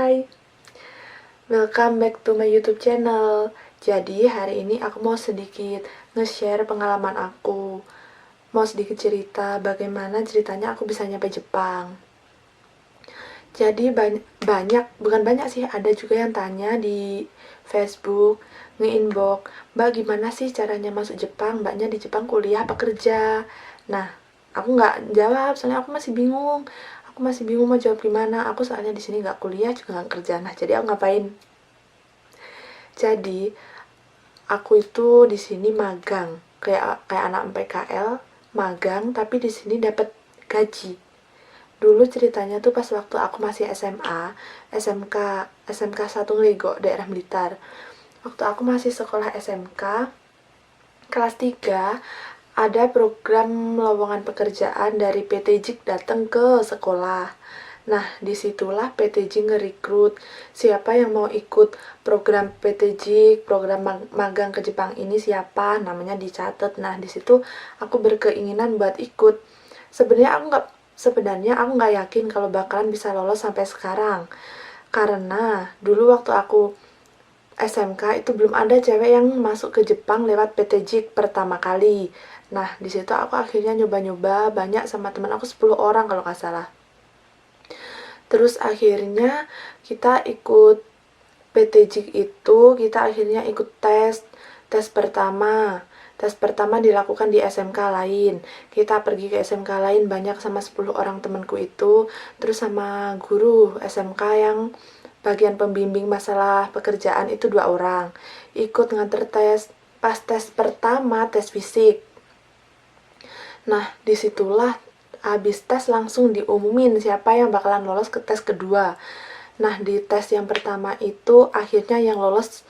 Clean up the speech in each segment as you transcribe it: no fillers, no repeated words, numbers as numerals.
Hai, welcome back to my YouTube channel. Jadi hari ini aku mau sedikit nge-share pengalaman aku. Mau sedikit cerita bagaimana ceritanya aku bisa nyampe Jepang. Jadi bukan banyak sih, ada juga yang tanya di Facebook, nge-inbox, Mbak gimana sih caranya masuk Jepang? Mbaknya di Jepang kuliah apa kerja? Nah, aku nggak jawab, soalnya aku masih bingung. Aku masih bingung mau jawab gimana. Aku soalnya di sini nggak kuliah juga nggak kerja. Nah, jadi aku ngapain? Jadi aku itu di sini magang, kayak anak PKL, magang tapi di sini dapat gaji. Dulu ceritanya tuh pas waktu aku masih SMA, SMK 1 Nglego, daerah Blitar. Waktu aku masih sekolah SMK, kelas 3 ada program lowongan pekerjaan dari PT JIK datang ke sekolah. Nah, disitulah PT JIK nge-recruit siapa yang mau ikut program PT JIK, program magang ke Jepang ini siapa, namanya dicatat. Nah, disitu aku berkeinginan buat ikut. Sebenarnya aku nggak yakin kalau bakalan bisa lolos sampai sekarang. Karena dulu waktu aku SMK itu belum ada cewek yang masuk ke Jepang lewat PT JIK pertama kali. Nah, di situ aku akhirnya nyoba-nyoba banyak sama teman aku 10 orang kalau nggak salah. Terus akhirnya kita ikut PT JIK itu, kita akhirnya ikut tes pertama. Tes pertama dilakukan di SMK lain. Kita pergi ke SMK lain banyak sama 10 orang temanku itu, terus sama guru SMK yang bagian pembimbing masalah pekerjaan itu 2 orang. Ikut nganter tes. Pas tes pertama, tes fisik. Nah, disitulah habis tes langsung diumumin siapa yang bakalan lolos ke tes kedua. Nah, di tes yang pertama itu akhirnya yang lolos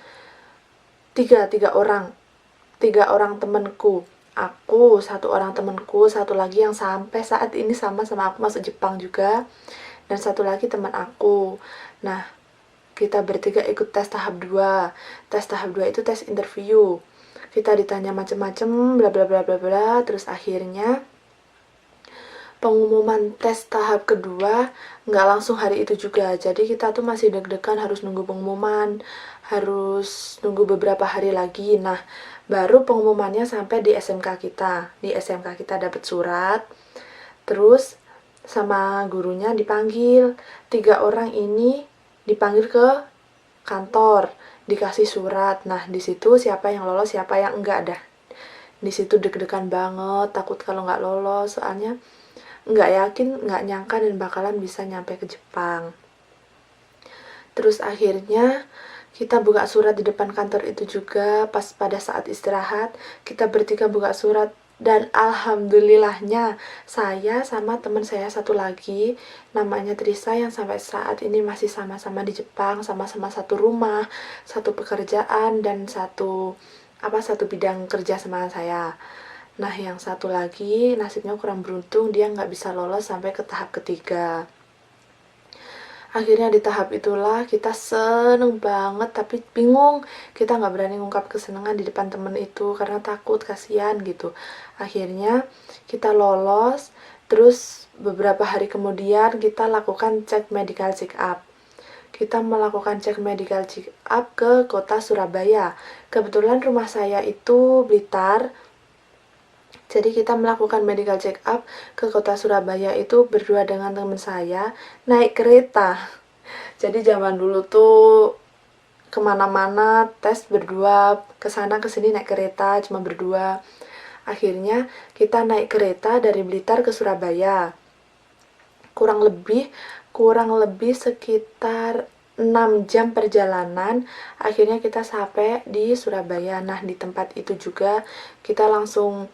tiga orang. 3 orang temenku. Aku, 1 orang temenku, 1 lagi yang sampai saat ini sama aku masuk Jepang juga. Dan 1 lagi teman aku. Nah, kita bertiga ikut tes tahap 2. Tes tahap 2 itu tes interview. Kita ditanya macem-macem, bla bla bla bla bla, terus akhirnya pengumuman tes tahap kedua nggak langsung hari itu juga. Jadi kita tuh masih deg-degan harus nunggu pengumuman, harus nunggu beberapa hari lagi. Nah, baru pengumumannya sampai di SMK kita. Di SMK kita dapat surat, terus sama gurunya dipanggil. 3 orang ini dipanggil ke kantor, dikasih surat. Nah, di situ siapa yang lolos, siapa yang enggak dah. Di situ deg-degan banget, takut kalau nggak lolos, soalnya nggak yakin, nggak nyangka dan bakalan bisa nyampe ke Jepang. Terus akhirnya kita buka surat di depan kantor itu juga, pas pada saat istirahat, kita bertiga buka surat, dan alhamdulillahnya saya sama teman saya 1 lagi namanya Trisa yang sampai saat ini masih sama-sama di Jepang, sama-sama satu rumah, satu pekerjaan, dan satu bidang kerja sama saya. Nah, yang 1 lagi nasibnya kurang beruntung, dia nggak bisa lolos sampai ke tahap ketiga. Akhirnya di tahap itulah kita seneng banget, tapi bingung. Kita nggak berani ngungkap kesenangan di depan temen itu karena takut, kasihan gitu. Akhirnya kita lolos, terus beberapa hari kemudian kita lakukan cek medical check up. Kita melakukan cek medical check up ke kota Surabaya. Kebetulan rumah saya itu Blitar, jadi kita melakukan medical check up ke kota Surabaya itu berdua dengan teman saya, naik kereta. Jadi zaman dulu tuh kemana-mana tes berdua, kesana kesini naik kereta cuma berdua. Akhirnya kita naik kereta dari Blitar ke Surabaya. Kurang lebih sekitar 6 jam perjalanan. Akhirnya kita sampai di Surabaya. Nah, di tempat itu juga kita langsung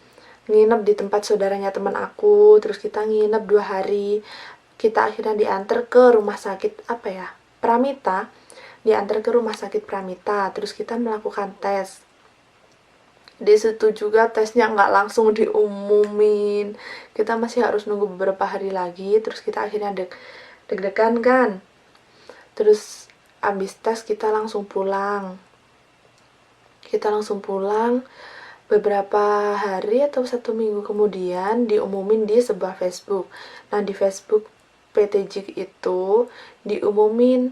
nginep di tempat saudaranya teman aku, terus kita nginep 2 hari. Kita akhirnya diantar ke rumah sakit Pramita, diantar ke rumah sakit Pramita, terus kita melakukan tes. Di situ juga tesnya nggak langsung diumumin, kita masih harus nunggu beberapa hari lagi. Terus kita akhirnya deg-degan kan. Terus abis tes kita langsung pulang. Beberapa hari atau 1 minggu kemudian diumumin di sebuah Facebook. Nah, di Facebook PT JIK itu diumumin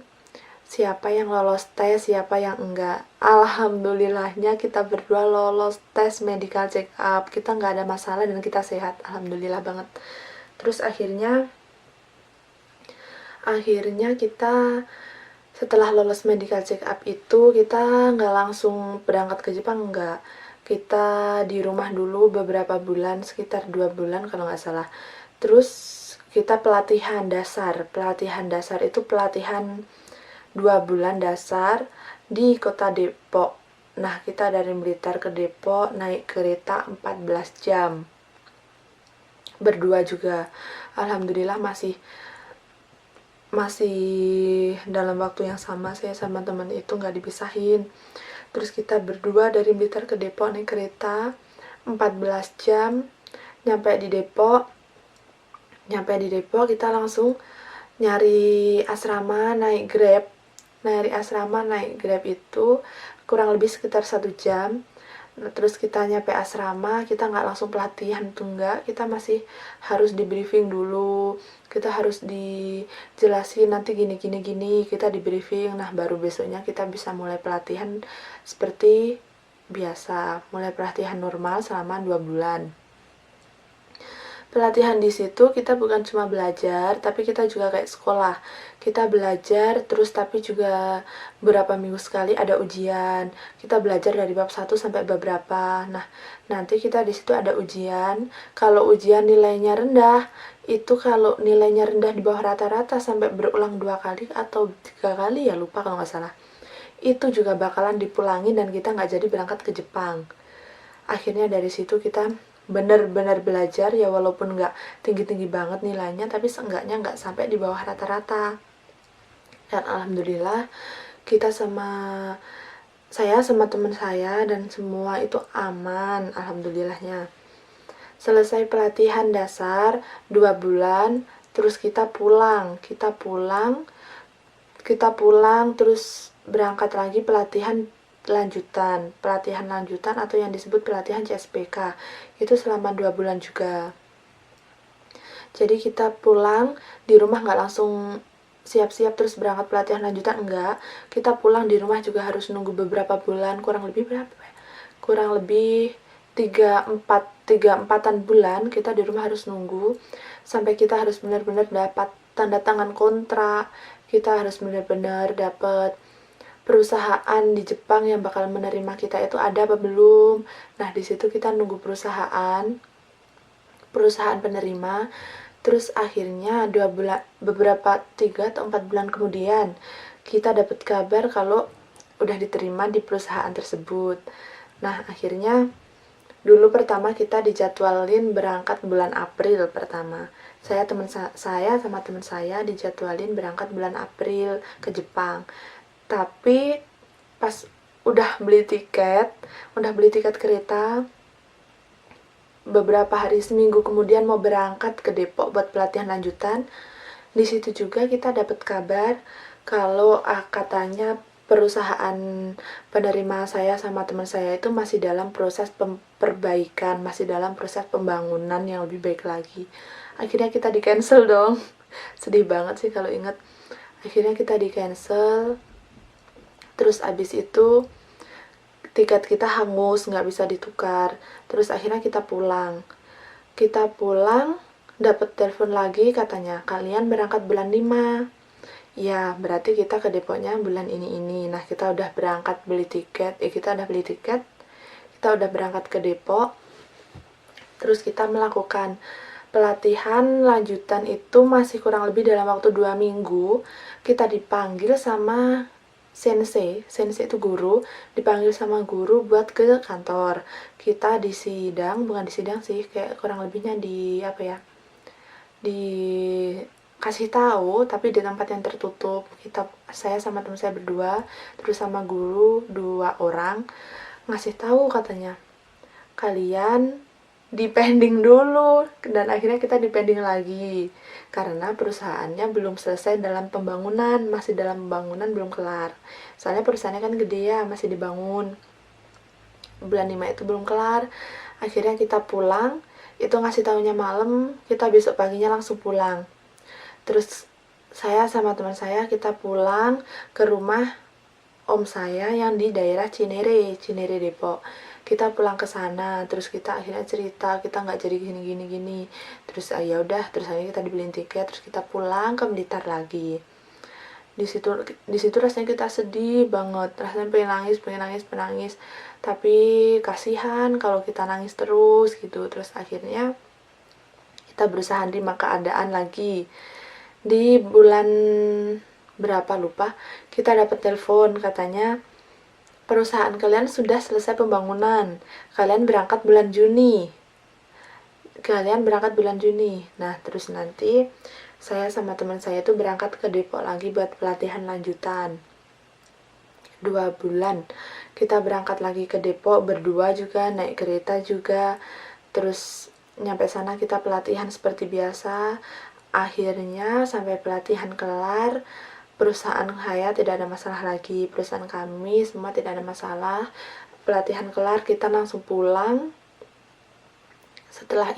siapa yang lolos tes, siapa yang enggak. Alhamdulillahnya kita berdua lolos tes medical check up, kita nggak ada masalah dan kita sehat, alhamdulillah banget. Terus akhirnya kita setelah lolos medical check up itu kita nggak langsung berangkat ke Jepang, enggak. Kita di rumah dulu beberapa bulan, sekitar 2 bulan kalau nggak salah. Terus kita pelatihan dasar itu pelatihan 2 bulan dasar di kota Depok. Nah, kita dari Blitar ke Depok naik kereta 14 jam. Berdua juga. Alhamdulillah masih dalam waktu yang sama, saya sama teman itu nggak dipisahin. Terus kita berdua dari Blitar ke Depok naik kereta 14 jam. Nyampe di Depok kita langsung nyari asrama naik Grab itu kurang lebih sekitar 1 jam. Nah, terus kita nyampe asrama, kita nggak langsung pelatihan tuh, enggak, kita masih harus di briefing dulu, kita harus dijelasin nanti gini, kita di briefing. Nah, baru besoknya kita bisa mulai pelatihan seperti biasa, mulai pelatihan normal selama 2 bulan. Pelatihan di situ kita bukan cuma belajar, tapi kita juga kayak sekolah. Kita belajar terus, tapi juga beberapa minggu sekali ada ujian. Kita belajar dari bab 1 sampai bab berapa. Nah, nanti kita di situ ada ujian. Kalau ujian nilainya rendah, itu kalau nilainya rendah di bawah rata-rata sampai berulang 2 kali atau 3 kali, ya lupa kalau nggak salah, itu juga bakalan dipulangin dan kita nggak jadi berangkat ke Jepang. Akhirnya dari situ kita benar-benar belajar, ya walaupun nggak tinggi-tinggi banget nilainya, tapi seenggaknya nggak sampai di bawah rata-rata. Dan alhamdulillah saya sama teman saya dan semua itu aman, alhamdulillahnya. Selesai pelatihan dasar 2 bulan, terus kita pulang terus berangkat lagi pelatihan lanjutan atau yang disebut pelatihan CSPK, itu selama 2 bulan juga. Jadi kita pulang di rumah nggak langsung siap-siap terus berangkat pelatihan lanjutan, enggak. Kita pulang di rumah juga harus nunggu beberapa bulan, kurang lebih 3-4 bulan kita di rumah harus nunggu sampai kita harus benar-benar dapat tanda tangan kontrak, kita harus benar-benar dapat perusahaan di Jepang yang bakal menerima kita itu ada apa belum. Nah, di situ kita nunggu perusahaan penerima. Terus akhirnya 3 atau 4 bulan kemudian kita dapat kabar kalau udah diterima di perusahaan tersebut. Nah, akhirnya dulu pertama kita dijadwalin berangkat bulan April pertama. Saya sama teman saya dijadwalin berangkat bulan April ke Jepang. Tapi pas udah beli tiket kereta, beberapa hari, seminggu kemudian mau berangkat ke Depok buat pelatihan lanjutan, di situ juga kita dapat kabar kalau katanya perusahaan penerima saya sama teman saya itu masih dalam proses perbaikan, masih dalam proses pembangunan yang lebih baik lagi. Akhirnya kita di cancel dong. Sedih banget sih kalau ingat. Akhirnya kita di cancel. Terus abis itu tiket kita hangus, nggak bisa ditukar. Terus akhirnya kita pulang, dapat telepon lagi, katanya kalian berangkat bulan 5. Ya, berarti kita ke Depoknya bulan ini. Nah, kita udah beli tiket, kita udah berangkat ke Depok. Terus kita melakukan pelatihan lanjutan itu masih kurang lebih dalam waktu 2 minggu. Kita dipanggil sama sensei itu guru, dipanggil sama guru buat ke kantor. Kita bukan disidang sih, kayak kurang lebihnya dikasih tahu, tapi di tempat yang tertutup. Saya sama teman saya berdua, terus sama guru 2 orang, ngasih tahu katanya, kalian dipending dulu. Dan akhirnya kita dipending lagi karena perusahaannya belum selesai dalam pembangunan, masih dalam pembangunan, belum kelar. Soalnya perusahaannya kan gede ya, masih dibangun. Bulan 5 itu belum kelar. Akhirnya kita pulang, itu ngasih taunya malam, kita besok paginya langsung pulang. Terus saya sama teman saya kita pulang ke rumah om saya yang di daerah Cinere Depok. Kita pulang ke sana, terus kita akhirnya cerita kita nggak jadi gini, terus ya udah, terus akhirnya kita dibeliin tiket, terus kita pulang ke Blitar lagi. Di situ rasanya kita sedih banget, rasanya pengen nangis, tapi kasihan kalau kita nangis terus gitu. Terus akhirnya kita berusaha nerima keadaan lagi. Di bulan berapa lupa, kita dapat telepon katanya perusahaan kalian sudah selesai pembangunan, kalian berangkat bulan Juni. Nah, terus nanti saya sama teman saya tuh berangkat ke Depok lagi buat pelatihan lanjutan 2 bulan. Kita berangkat lagi ke Depok berdua juga, naik kereta juga. Terus nyampe sana kita pelatihan seperti biasa. Akhirnya sampai pelatihan kelar, perusahaan saya tidak ada masalah lagi, perusahaan kami semua tidak ada masalah. Pelatihan kelar kita langsung pulang. Setelah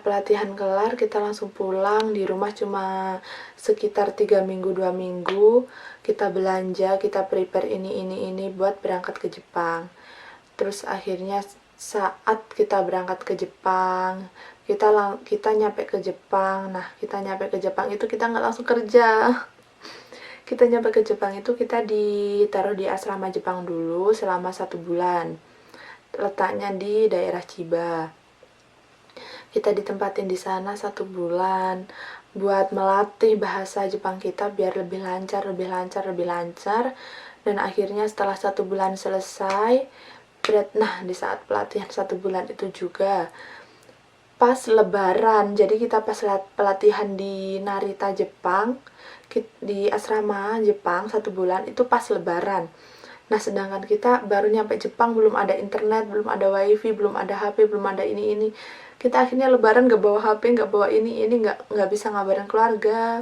pelatihan kelar kita langsung pulang. Di rumah cuma sekitar 3 minggu 2 minggu. Kita belanja, kita prepare ini buat berangkat ke Jepang. Terus akhirnya saat kita berangkat ke Jepang, kita nyampe ke Jepang. Nah, kita nyampe ke Jepang itu kita nggak langsung kerja. Kita nyampe ke Jepang itu kita ditaruh di asrama Jepang dulu selama 1 bulan. Letaknya di daerah Chiba. Kita ditempatin di sana 1 bulan buat melatih bahasa Jepang kita biar lebih lancar. Dan akhirnya setelah 1 bulan selesai, nah di saat pelatihan 1 bulan itu juga pas lebaran, jadi kita pas pelatihan di Narita Jepang, di asrama Jepang 1 bulan itu pas lebaran. Nah, sedangkan kita baru nyampe Jepang, belum ada internet, belum ada wifi, belum ada HP, belum ada ini. Kita akhirnya lebaran gak bawa HP, gak bawa ini, gak bisa ngabarin keluarga.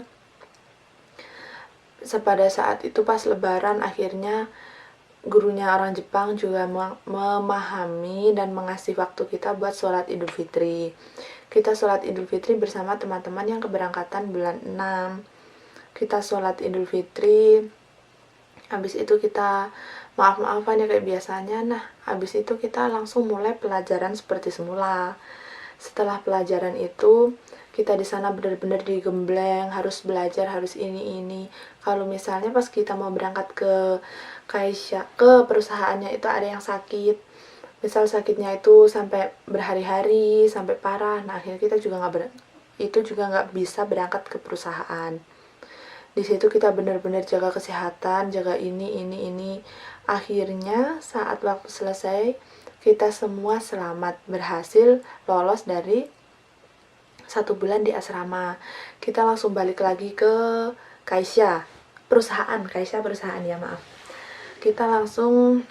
Pada saat itu pas lebaran, akhirnya gurunya orang Jepang juga memahami dan mengasih waktu kita buat sholat Idul Fitri. Kita sholat Idul Fitri bersama teman-teman yang keberangkatan bulan 6. Kita sholat Idul Fitri, habis itu kita maaf-maafan ya kayak biasanya. Nah, habis itu kita langsung mulai pelajaran seperti semula. Setelah pelajaran itu kita di sana benar-benar digembleng, harus belajar, harus ini. Kalau misalnya pas kita mau berangkat ke perusahaannya itu ada yang sakit, misal sakitnya itu sampai berhari-hari, sampai parah, nah akhirnya kita juga nggak bisa berangkat ke perusahaan. Di situ kita benar-benar jaga kesehatan, jaga ini. Akhirnya saat waktu selesai, kita semua selamat, berhasil lolos dari 1 bulan di asrama. Kita langsung balik lagi ke perusahaan ya, maaf. Kita langsung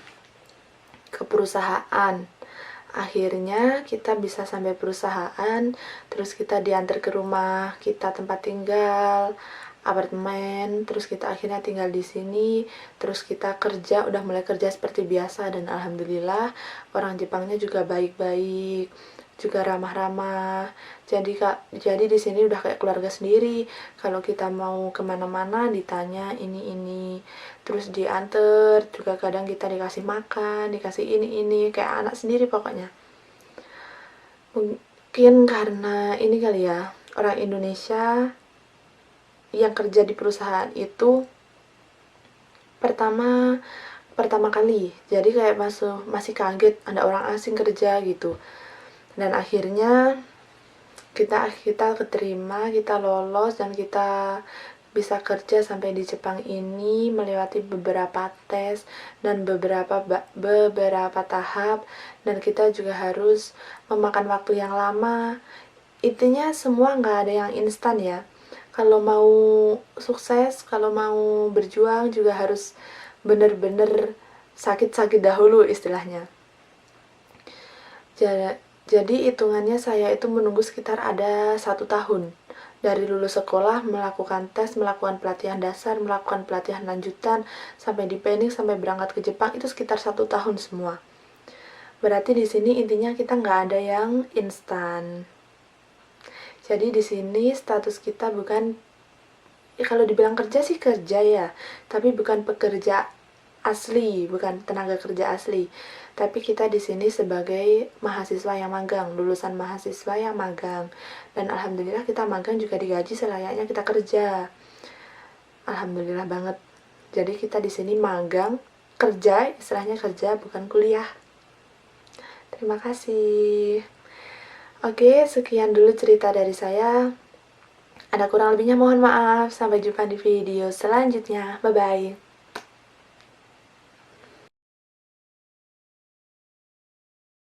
ke perusahaan. Akhirnya kita bisa sampai perusahaan, terus kita diantar ke rumah kita, tempat tinggal, apartemen, terus kita akhirnya tinggal di sini, terus kita udah mulai kerja seperti biasa. Dan alhamdulillah orang Jepangnya juga baik-baik, juga ramah-ramah. Jadi di sini udah kayak keluarga sendiri. Kalau kita mau kemana-mana ditanya ini, terus diantar juga, kadang kita dikasih makan, dikasih ini kayak anak sendiri pokoknya. Mungkin karena ini kali ya, orang Indonesia yang kerja di perusahaan itu pertama kali, jadi kayak masih kaget ada orang asing kerja gitu. Dan akhirnya kita keterima, kita lolos, dan kita bisa kerja sampai di Jepang ini melewati beberapa tes dan beberapa tahap, dan kita juga harus memakan waktu yang lama. Intinya semua nggak ada yang instan ya. Kalau mau sukses, kalau mau berjuang juga harus bener-bener sakit-sakit dahulu istilahnya. Jadi hitungannya saya itu menunggu sekitar ada 1 tahun. Dari lulus sekolah, melakukan tes, melakukan pelatihan dasar, melakukan pelatihan lanjutan, sampai di planning, sampai berangkat ke Jepang, itu sekitar 1 tahun semua. Berarti di sini intinya kita nggak ada yang instan. Jadi di sini status kita bukan kalau dibilang kerja sih kerja ya, tapi bukan pekerja asli, bukan tenaga kerja asli. Tapi kita di sini sebagai mahasiswa yang magang, lulusan mahasiswa yang magang. Dan alhamdulillah kita magang juga digaji selayaknya kita kerja. Alhamdulillah banget. Jadi kita di sini magang, kerja, istilahnya kerja bukan kuliah. Terima kasih. Oke, sekian dulu cerita dari saya. Ada kurang lebihnya mohon maaf. Sampai jumpa di video selanjutnya. Bye-bye.